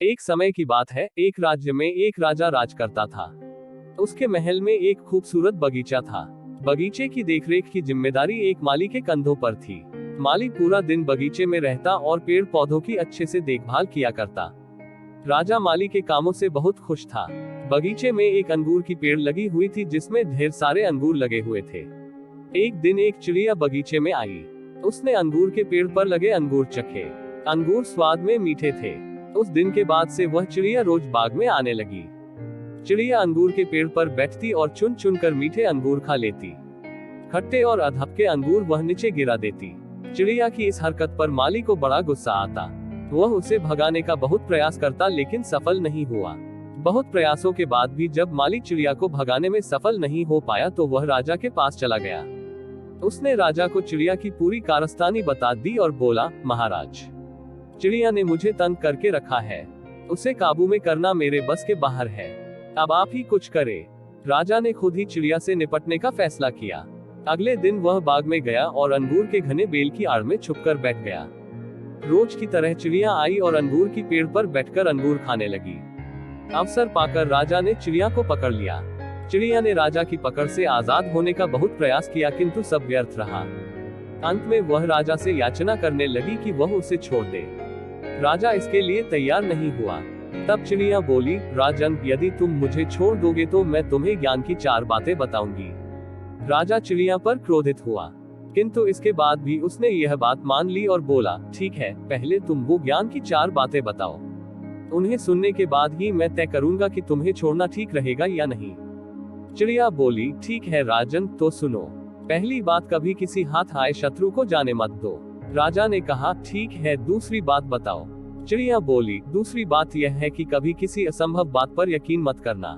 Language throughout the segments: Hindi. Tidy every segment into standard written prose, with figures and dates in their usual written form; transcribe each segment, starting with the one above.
एक समय की बात है, एक राज्य में एक राजा राज करता था। उसके महल में एक खूबसूरत बगीचा था। बगीचे की देखरेख की जिम्मेदारी एक माली के कंधों पर थी। माली पूरा दिन बगीचे में रहता और पेड़ पौधों की अच्छे से देखभाल किया करता। राजा माली के कामों से बहुत खुश था। बगीचे में एक अंगूर की पेड़ लगी हुई थी जिसमें ढेर सारे अंगूर लगे हुए थे। एक दिन एक चिड़िया बगीचे में आई। उसने अंगूर के पेड़ पर लगे अंगूर चखे। अंगूर स्वाद में मीठे थे। उस दिन के बाद से वह चिड़िया रोज बाग में आने लगी। चिड़िया अंगूर के पेड़ पर बैठती और चुन चुन कर मीठे अंगूर खा लेती। खट्टे और अधपके अंगूर वह नीचे गिरा देती। चिड़िया की इस हरकत पर माली को बड़ा गुस्सा आता। वह उसे भगाने का बहुत प्रयास करता लेकिन सफल नहीं हुआ। बहुत प्रयासों के बाद भी जब माली चिड़िया को भगाने में सफल नहीं हो पाया तो वह राजा के पास चला गया। उसने राजा को चिड़िया की पूरी कारस्तानी बता दी और बोला, महाराज, चिड़िया ने मुझे तंग करके रखा है। उसे काबू में करना मेरे बस के बाहर है। अब आप ही कुछ करें। राजा ने खुद ही चिड़िया से निपटने का फैसला किया। अगले दिन वह बाग में गया और अंगूर के घने बेल की आड़ में छुपकर बैठ गया। रोज की तरह चिड़िया आई और अंगूर की पेड़ पर बैठकर अंगूर खाने लगी। अवसर पाकर राजा ने चिड़िया को पकड़ लिया। चिड़िया ने राजा की पकड़ से आजाद होने का बहुत प्रयास किया किंतु सब व्यर्थ रहा। अंत में वह राजा से याचना करने लगी कि वह उसे छोड़ दे। राजा इसके लिए तैयार नहीं हुआ। तब चिड़िया बोली, राजन, यदि तुम मुझे छोड़ दोगे तो मैं तुम्हें ज्ञान की 4 बातें बताऊंगी। राजा चिड़िया पर क्रोधित हुआ, किंतु इसके बाद भी उसने यह बात मान ली और बोला, ठीक है, पहले तुम वो ज्ञान की 4 बातें बताओ। उन्हें सुनने के बाद ही मैं तय करूंगा कि तुम्हें छोड़ना ठीक रहेगा या नहीं। चिड़िया बोली, ठीक है राजन, तो सुनो। पहली बात, कभी किसी हाथ आए शत्रु को जाने मत दो। राजा ने कहा, ठीक है, दूसरी बात बताओ। चिड़िया बोली, दूसरी बात यह है कि कभी किसी असंभव बात पर यकीन मत करना।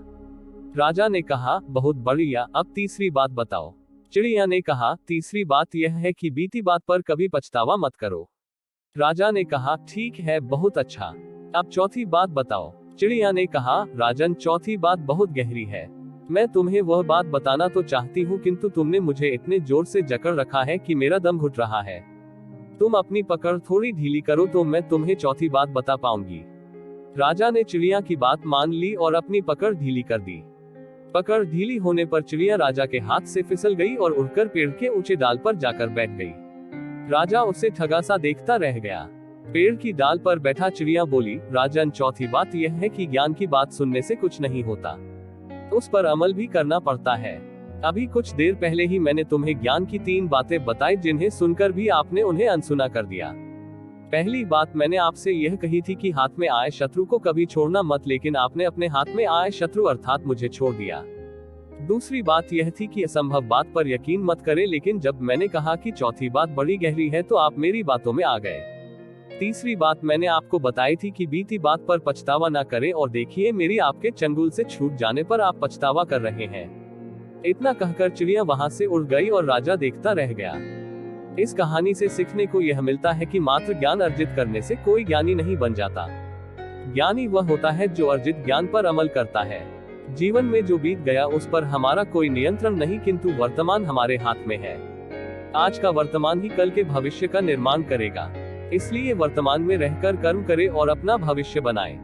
राजा ने कहा, बहुत बढ़िया, अब तीसरी बात बताओ। चिड़िया ने कहा, तीसरी बात यह है कि बीती बात पर कभी पछतावा मत करो। राजा ने कहा, ठीक है, बहुत अच्छा, अब चौथी बात बताओ। चिड़िया ने कहा, राजन, चौथी बात बहुत गहरी है। मैं तुम्हें वह बात बताना तो चाहती हूँ किंतु तुमने मुझे इतने जोर से जकड़ रखा है कि मेरा दम घुट रहा है। तुम अपनी पकड़ थोड़ी ढीली करो तो मैं तुम्हें चौथी बात बता पाऊंगी। राजा ने चिड़िया की बात मान ली और अपनी पकड़ ढीली कर दी। पकड़ ढीली होने पर चिड़िया राजा के हाथ से फिसल गई और उड़कर पेड़ के ऊंचे डाल पर जाकर बैठ गई। राजा उसे ठगा सा देखता रह गया। पेड़ की डाल पर बैठा चिड़िया बोली, राजन, चौथी बात यह है कि ज्ञान की बात सुनने से कुछ नहीं होता, उस पर अमल भी करना पड़ता है। अभी कुछ देर पहले ही मैंने तुम्हें ज्ञान की 3 बातें बताई जिन्हें सुनकर भी आपने उन्हें अनसुना कर दिया। पहली बात मैंने आपसे यह कही थी कि हाथ में आए शत्रु को कभी छोड़ना मत, लेकिन आपने अपने हाथ में आए शत्रु अर्थात मुझे छोड़ दिया। दूसरी बात यह थी कि असंभव बात पर यकीन मत करें, लेकिन जब मैंने कहा कि चौथी बात बड़ी गहरी है तो आप मेरी बातों में आ गए। तीसरी बात मैंने आपको बताई थी कि बीती बात पर पछतावा न करें और देखिए मेरी आपके चंगुल से छूट जाने पर आप पछतावा कर रहे हैं। इतना कहकर चिड़िया वहां से उड़ गई और राजा देखता रह गया। इस कहानी से सीखने को यह मिलता है कि मात्र ज्ञान अर्जित करने से कोई ज्ञानी नहीं बन जाता। ज्ञानी वह होता है जो अर्जित ज्ञान पर अमल करता है। जीवन में जो बीत गया उस पर हमारा कोई नियंत्रण नहीं, किंतु वर्तमान हमारे हाथ में है। आज का वर्तमान ही कल के भविष्य का निर्माण करेगा। इसलिए वर्तमान में रहकर कर्म करें और अपना भविष्य बनाएं।